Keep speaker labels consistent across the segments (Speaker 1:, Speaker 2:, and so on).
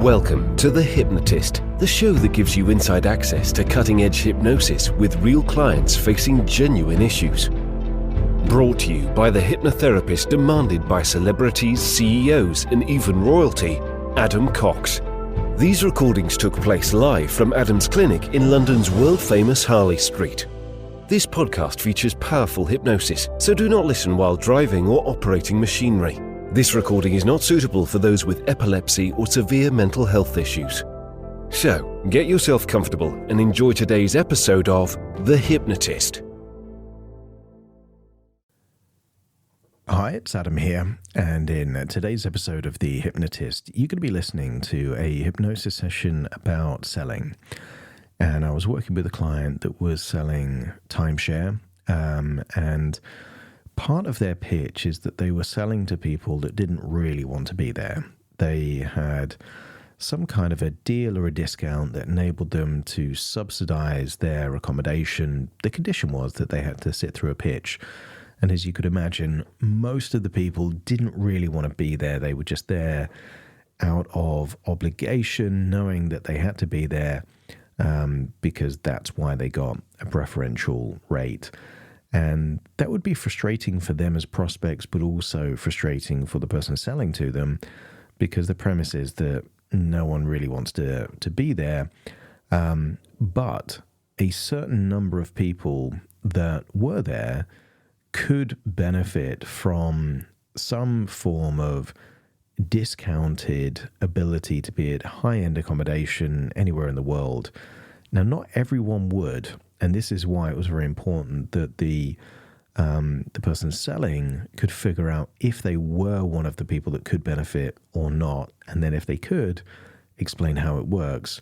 Speaker 1: Welcome to The Hypnotist, the show that gives you inside access to cutting-edge hypnosis with real clients facing genuine issues. Brought to you by the hypnotherapist demanded by celebrities, CEOs, and even royalty, Adam Cox. These recordings took place live from Adam's clinic in London's world-famous Harley Street. This podcast features powerful hypnosis, so do not listen while driving or operating machinery. This recording is not suitable for those with epilepsy or severe mental health issues. So, get yourself comfortable and enjoy today's episode of The Hypnotist.
Speaker 2: Hi, it's Adam here, and in today's episode of The Hypnotist, you're going to be listening to a hypnosis session about selling. And I was working with a client that was selling timeshare, and part of their pitch is that they were selling to people that didn't really want to be there. They had some kind of a deal or a discount that enabled them to subsidize their accommodation. The condition was that they had to sit through a pitch. And as you could imagine, most of the people didn't really want to be there. They were just there out of obligation, knowing that they had to be there because that's why they got a preferential rate. And that would be frustrating for them as prospects, but also frustrating for the person selling to them, because the premise is that no one really wants to be there. But a certain number of people that were there could benefit from some form of discounted ability to be at high-end accommodation anywhere in the world. Now, not everyone would. And this is why it was very important that the person selling could figure out if they were one of the people that could benefit or not. And then if they could, explain how it works.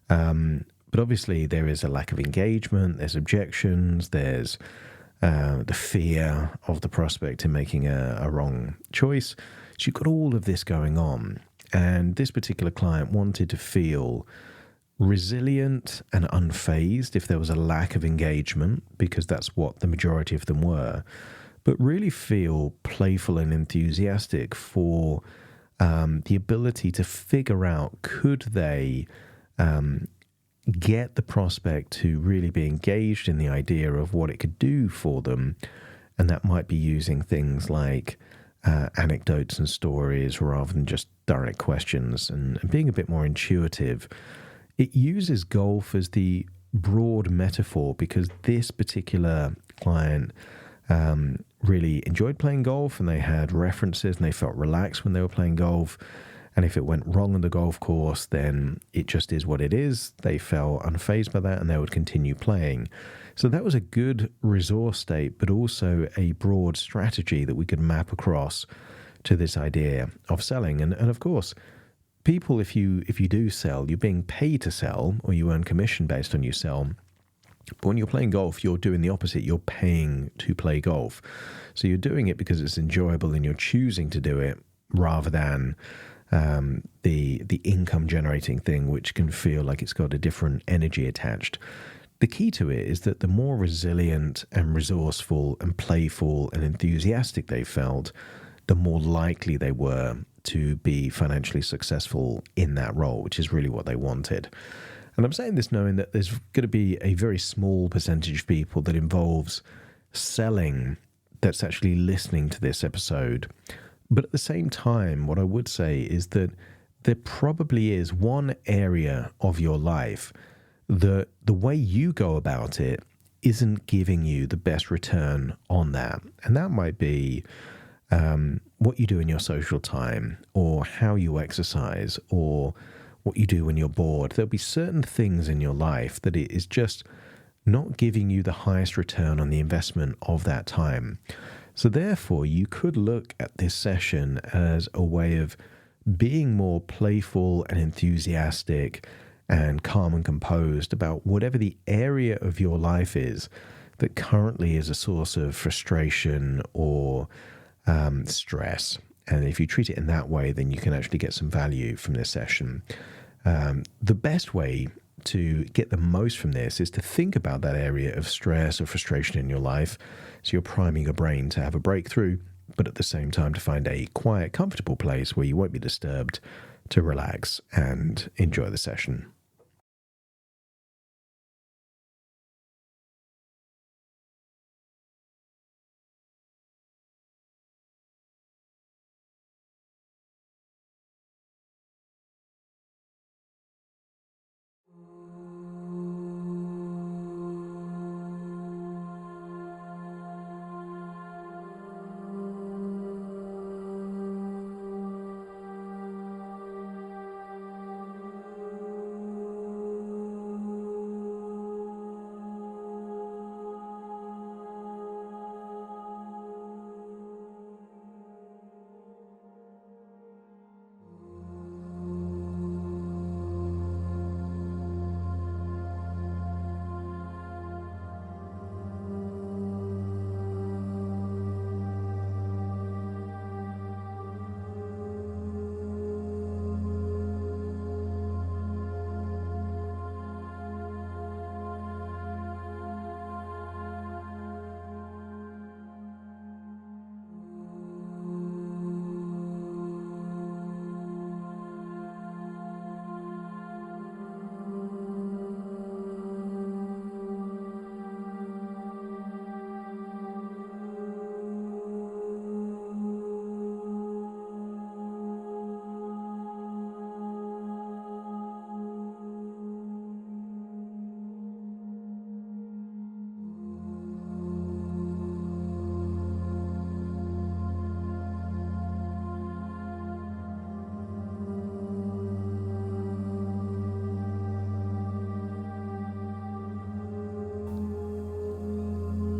Speaker 2: But obviously there is a lack of engagement, there's objections, there's the fear of the prospect in making a wrong choice. So you've got all of this going on. And this particular client wanted to feel resilient and unfazed if there was a lack of engagement, because that's what the majority of them were, but really feel playful and enthusiastic for the ability to figure out, could they get the prospect to really be engaged in the idea of what it could do for them. And that might be using things like anecdotes and stories rather than just direct questions, and being a bit more intuitive. It uses golf as the broad metaphor because this particular client really enjoyed playing golf, and they had references and they felt relaxed when they were playing golf. And if it went wrong on the golf course, then it just is what it is. They felt unfazed by that and they would continue playing. So that was a good resource state, but also a broad strategy that we could map across to this idea of selling. And of course, people, if you do sell, you're being paid to sell, or you earn commission based on you sell. But when you're playing golf, you're doing the opposite. You're paying to play golf. So you're doing it because it's enjoyable and you're choosing to do it, rather than the income generating thing, which can feel like it's got a different energy attached. The key to it is that the more resilient and resourceful and playful and enthusiastic they felt, the more likely they were to be financially successful in that role, which is really what they wanted. And I'm saying this knowing that there's going to be a very small percentage of people that involves selling that's actually listening to this episode. But at the same time, what I would say is that there probably is one area of your life that the way you go about it isn't giving you the best return on that. And that might be what you do in your social time, or how you exercise, or what you do when you're bored. There'll be certain things in your life that it is just not giving you the highest return on the investment of that time. So therefore, you could look at this session as a way of being more playful and enthusiastic and calm and composed about whatever the area of your life is that currently is a source of frustration or stress. And if you treat it in that way, then you can actually get some value from this session. The best way to get the most from this is to think about that area of stress or frustration in your life. So you're priming your brain to have a breakthrough, but at the same time to find a quiet, comfortable place where you won't be disturbed to relax and enjoy the session.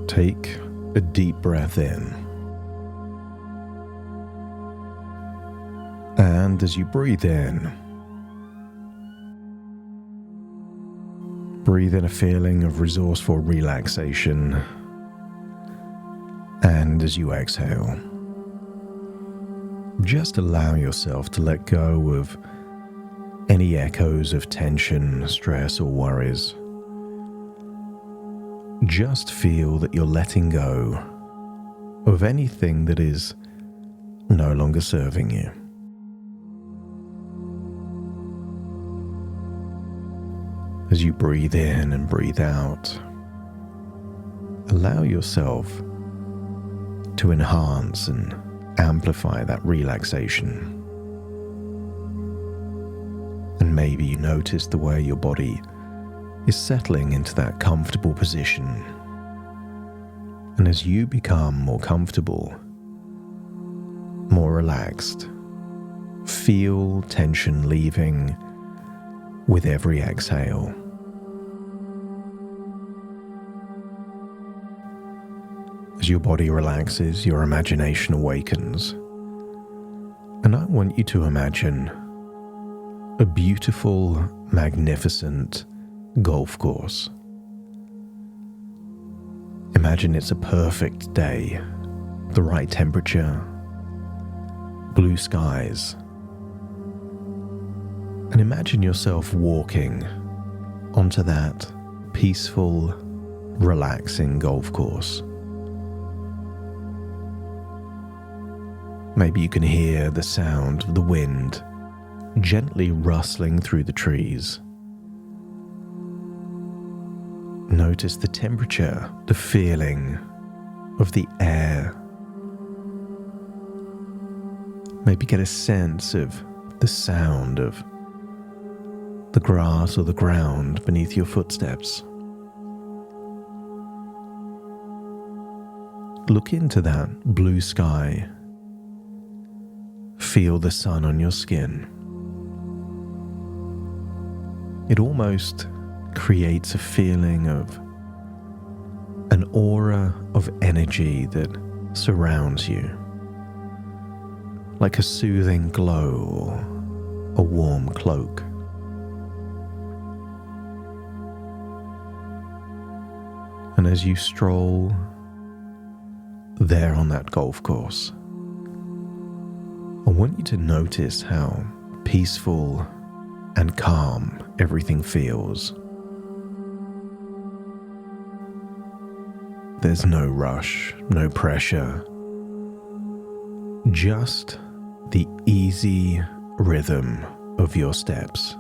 Speaker 2: Take a deep breath in. And as you breathe in a feeling of resourceful relaxation. And as you exhale, just allow yourself to let go of any echoes of tension, stress, or worries. Just feel that you're letting go of anything that is no longer serving you. As you breathe in and breathe out, allow yourself to enhance and amplify that relaxation. And maybe you notice the way your body is settling into that comfortable position. And as you become more comfortable, more relaxed, feel tension leaving with every exhale. As your body relaxes, your imagination awakens. And I want you to imagine a beautiful, magnificent golf course. Imagine it's a perfect day, the right temperature, blue skies. And imagine yourself walking onto that peaceful, relaxing golf course. Maybe you can hear the sound of the wind gently rustling through the trees. Notice the temperature, the feeling of the air. Maybe get a sense of the sound of the grass or the ground beneath your footsteps. Look into that blue sky. Feel the sun on your skin. It almost creates a feeling of an aura of energy that surrounds you, like a soothing glow or a warm cloak. And as you stroll there on that golf course, I want you to notice how peaceful and calm everything feels. There's no rush, no pressure, just the easy, rhythm of your steps.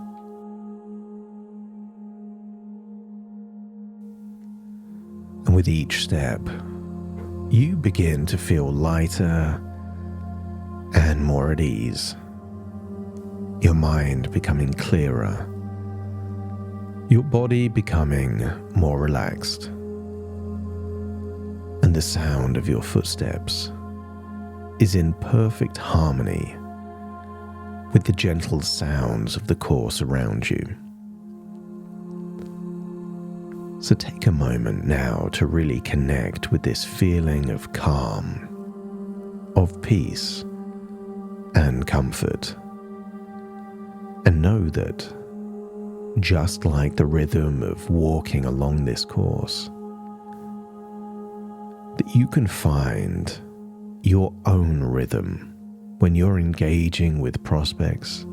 Speaker 2: And with each step, you begin to feel lighter and more at ease, your mind becoming clearer, your body becoming more relaxed, and the sound of your footsteps is in perfect harmony with the gentle sounds of the course around you. So take a moment now to really connect with this feeling of calm, of peace, and comfort. And know that, just like the rhythm of walking along this course, that you can find your own rhythm when you're engaging with prospects,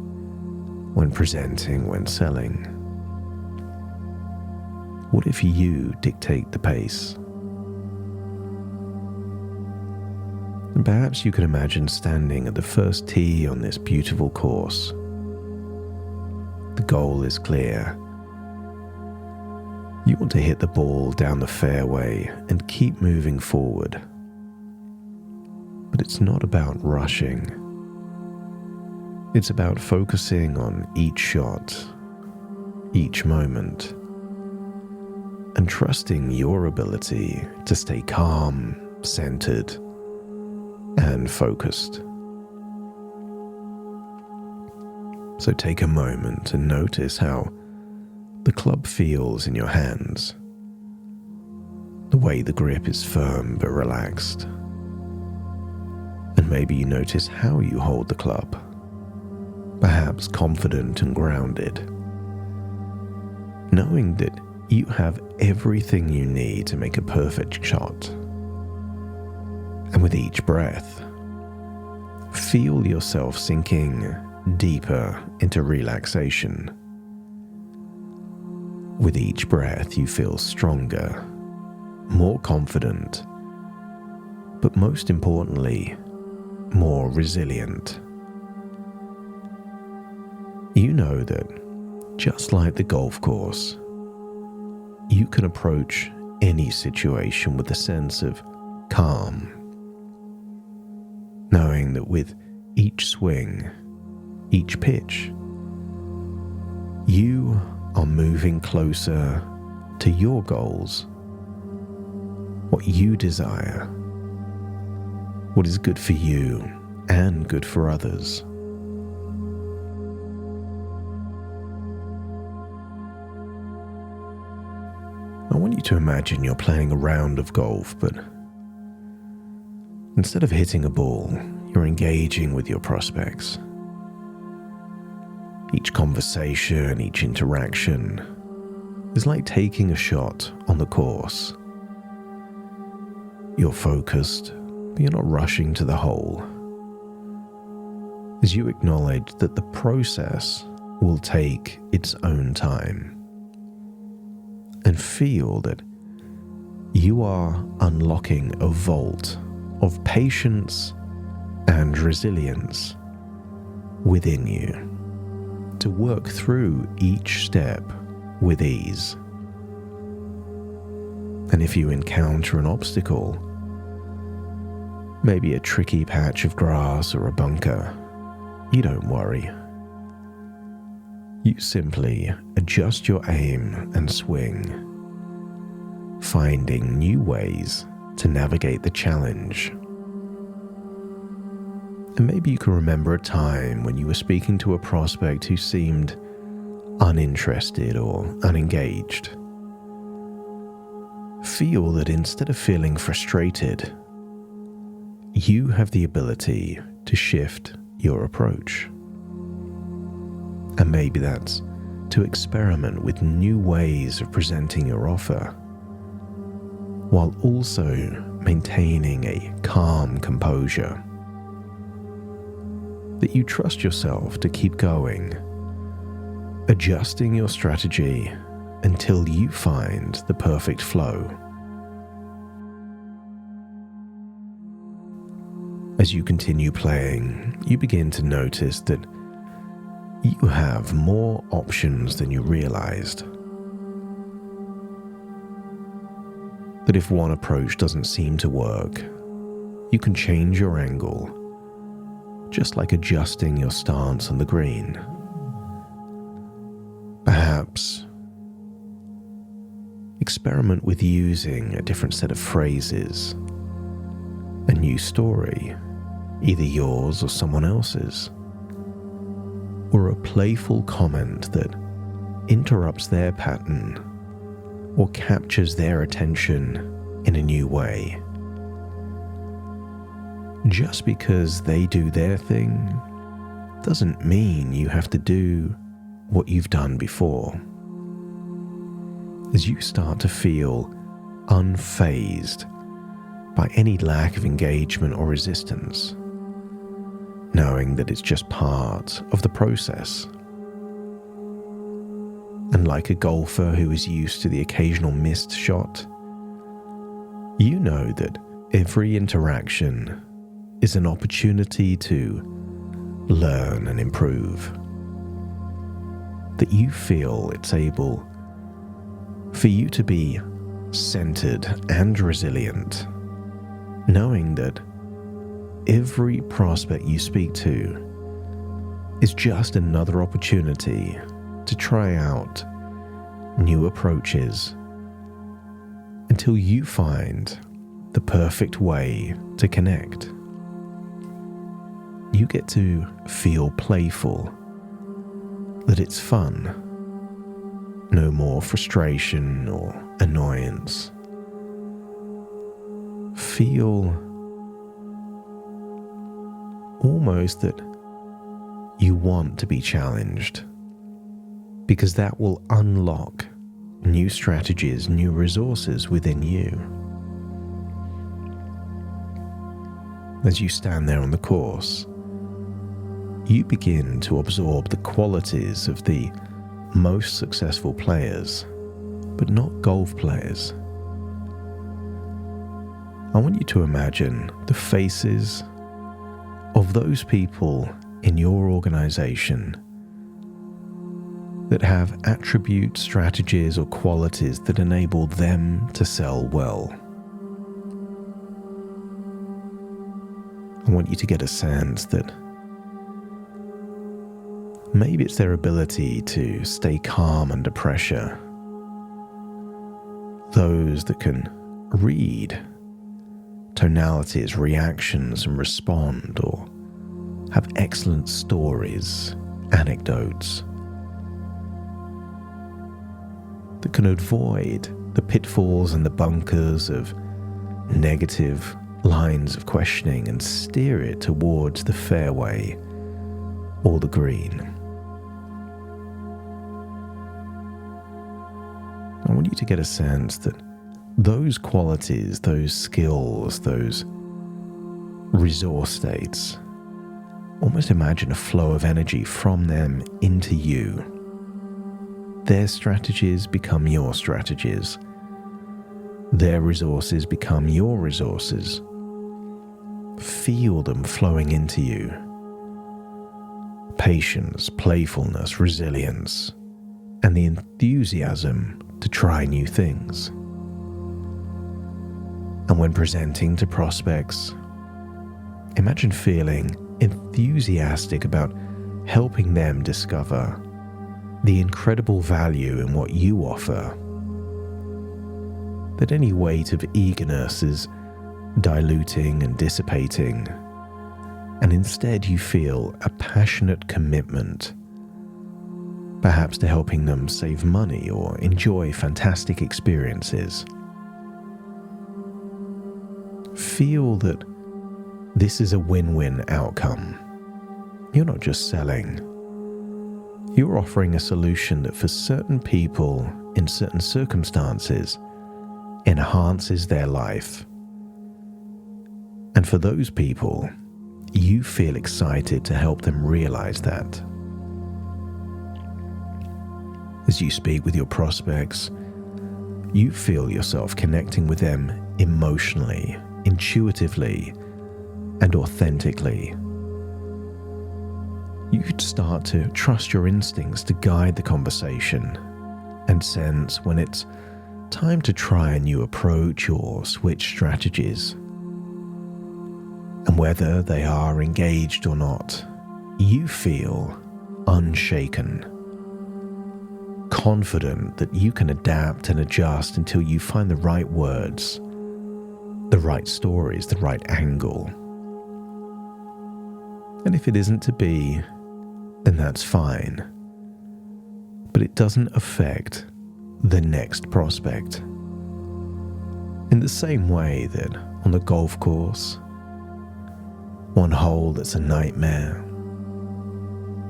Speaker 2: when presenting, when selling. What if you dictate the pace? And perhaps you can imagine standing at the first tee on this beautiful course. The goal is clear. You want to hit the ball down the fairway and keep moving forward. But it's not about rushing. It's about focusing on each shot, each moment, and trusting your ability to stay calm, centered, and focused. So take a moment and notice how the club feels in your hands, the way the grip is firm but relaxed. And maybe you notice how you hold the club, perhaps confident and grounded, knowing that you have everything you need to make a perfect shot. And with each breath, feel yourself sinking deeper into relaxation. With each breath, you feel stronger, more confident, but most importantly, more resilient. You know that, just like the golf course, you can approach any situation with a sense of calm, knowing that with each swing, each pitch, you are moving closer to your goals, what you desire, what is good for you and good for others. I want you to imagine you're playing a round of golf, but instead of hitting a ball, you're engaging with your prospects. Each conversation, each interaction is like taking a shot on the course. You're focused, but you're not rushing to the hole, as you acknowledge that the process will take its own time, and feel that you are unlocking a vault of patience and resilience within you to work through each step with ease. And if you encounter an obstacle, maybe a tricky patch of grass or a bunker, you don't worry. You simply adjust your aim and swing, finding new ways to navigate the challenge. And maybe you can remember a time when you were speaking to a prospect who seemed uninterested or unengaged. Feel that instead of feeling frustrated, you have the ability to shift your approach. And maybe that's to experiment with new ways of presenting your offer, while also maintaining a calm composure. That you trust yourself to keep going, adjusting your strategy until you find the perfect flow. As you continue playing, you begin to notice that you have more options than you realized. That if one approach doesn't seem to work, you can change your angle, just like adjusting your stance on the green. Perhaps experiment with using a different set of phrases, a new story, either yours or someone else's, or a playful comment that interrupts their pattern or captures their attention in a new way. Just because they do their thing doesn't mean you have to do what you've done before. As you start to feel unfazed by any lack of engagement or resistance, knowing that it's just part of the process. And like a golfer who is used to the occasional missed shot, you know that every interaction is an opportunity to learn and improve. That you feel it's able for you to be centered and resilient, knowing that every prospect you speak to is just another opportunity to try out new approaches until you find the perfect way to connect. You get to feel playful, that it's fun, no more frustration or annoyance. Feel almost that you want to be challenged, because that will unlock new strategies, new resources within you. As you stand there on the course, you begin to absorb the qualities of the most successful players, but not golf players. I want you to imagine the faces of those people in your organization that have attributes, strategies, or qualities that enable them to sell well. I want you to get a sense that maybe it's their ability to stay calm under pressure. Those that can read tonalities, reactions, and respond, or have excellent stories, anecdotes, that can avoid the pitfalls and the bunkers of negative lines of questioning and steer it towards the fairway or the green. I want you to get a sense that those qualities, those skills, those resource states, almost imagine a flow of energy from them into you. Their strategies become your strategies. Their resources become your resources. Feel them flowing into you. Patience, playfulness, resilience, and the enthusiasm to try new things. And when presenting to prospects, imagine feeling enthusiastic about helping them discover the incredible value in what you offer. That any weight of eagerness is diluting and dissipating, and instead you feel a passionate commitment, perhaps to helping them save money or enjoy fantastic experiences. Feel that this is a win-win outcome. You're not just selling. You're offering a solution that for certain people in certain circumstances enhances their life. And for those people, you feel excited to help them realize that. As you speak with your prospects, you feel yourself connecting with them emotionally, intuitively, and authentically. you could start to trust your instincts to guide the conversation and sense when it's time to try a new approach or switch strategies. And whether they are engaged or not, you feel unshaken, confident that you can adapt and adjust until you find the right words, the right stories, the right angle. And if it isn't to be, then that's fine. But it doesn't affect the next prospect. In the same way that on the golf course, one hole that's a nightmare,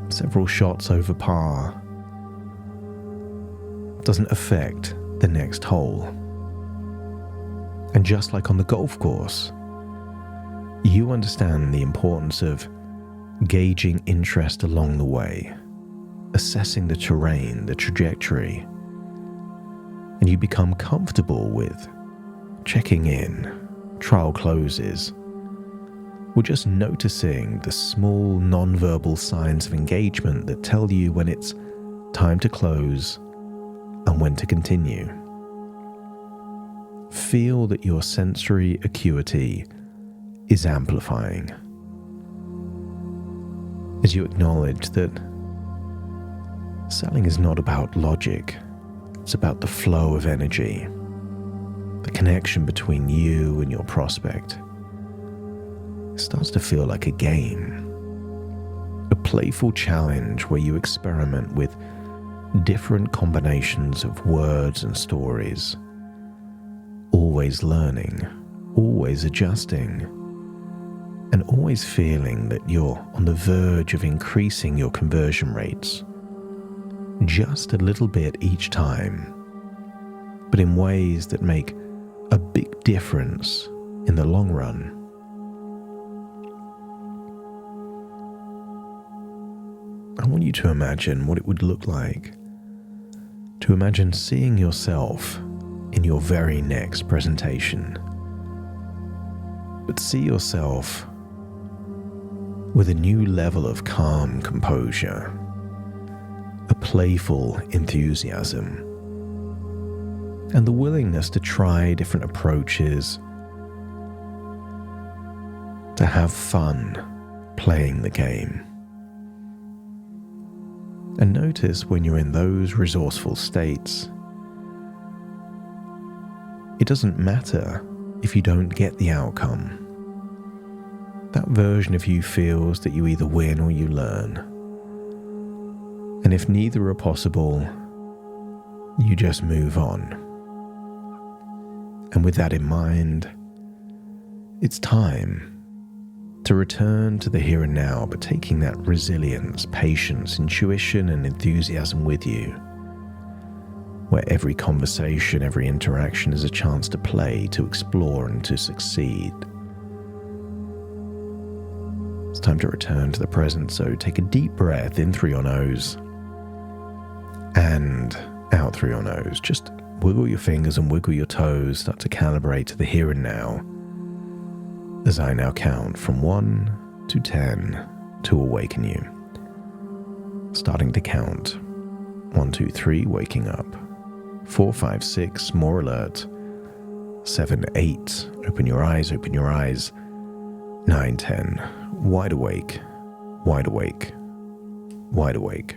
Speaker 2: several shots over par, doesn't affect the next hole. And just like on the golf course, you understand the importance of gauging interest along the way, assessing the terrain, the trajectory, and you become comfortable with checking in, trial closes, or just noticing the small non-verbal signs of engagement that tell you when it's time to close and when to continue. Feel that your sensory acuity is amplifying as you acknowledge that selling is not about logic, it's about the flow of energy, the connection between you and your prospect. It starts to feel like a game, a playful challenge where you experiment with different combinations of words and stories, always learning, always adjusting, and always feeling that you're on the verge of increasing your conversion rates just a little bit each time, but in ways that make a big difference in the long run. I want you to imagine what it would look like to imagine seeing yourself in your very next presentation, but see yourself with a new level of calm composure, a playful enthusiasm, and the willingness to try different approaches, to have fun playing the game. And notice when you're in those resourceful states, it doesn't matter if you don't get the outcome. That version of you feels that you either win or you learn. And if neither are possible, you just move on. And with that in mind, it's time to return to the here and now, but taking that resilience, patience, intuition, and enthusiasm with you, where every conversation, every interaction is a chance to play, to explore, and to succeed. It's time to return to the present, so take a deep breath in through your nose and out through your nose. Just wiggle your fingers and wiggle your toes, start to calibrate to the here and now, as I now count from 1 to 10 to awaken you. Starting to count. 1, 2, 3, waking up. 4, 5, 6, more alert. 7, 8, open your eyes, open your eyes. 9, 10, wide awake, wide awake, wide awake.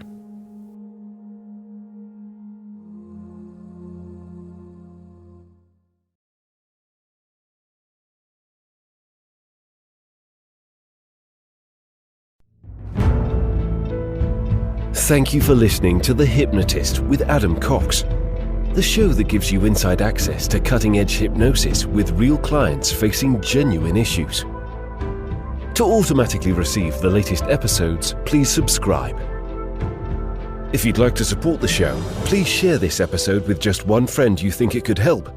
Speaker 1: Thank you for listening to The Hypnotist with Adam Cox, the show that gives you inside access to cutting-edge hypnosis with real clients facing genuine issues. To automatically receive the latest episodes, please subscribe. If you'd like to support the show, please share this episode with just one friend you think it could help.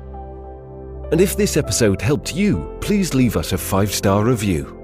Speaker 1: And if this episode helped you, please leave us a 5-star review.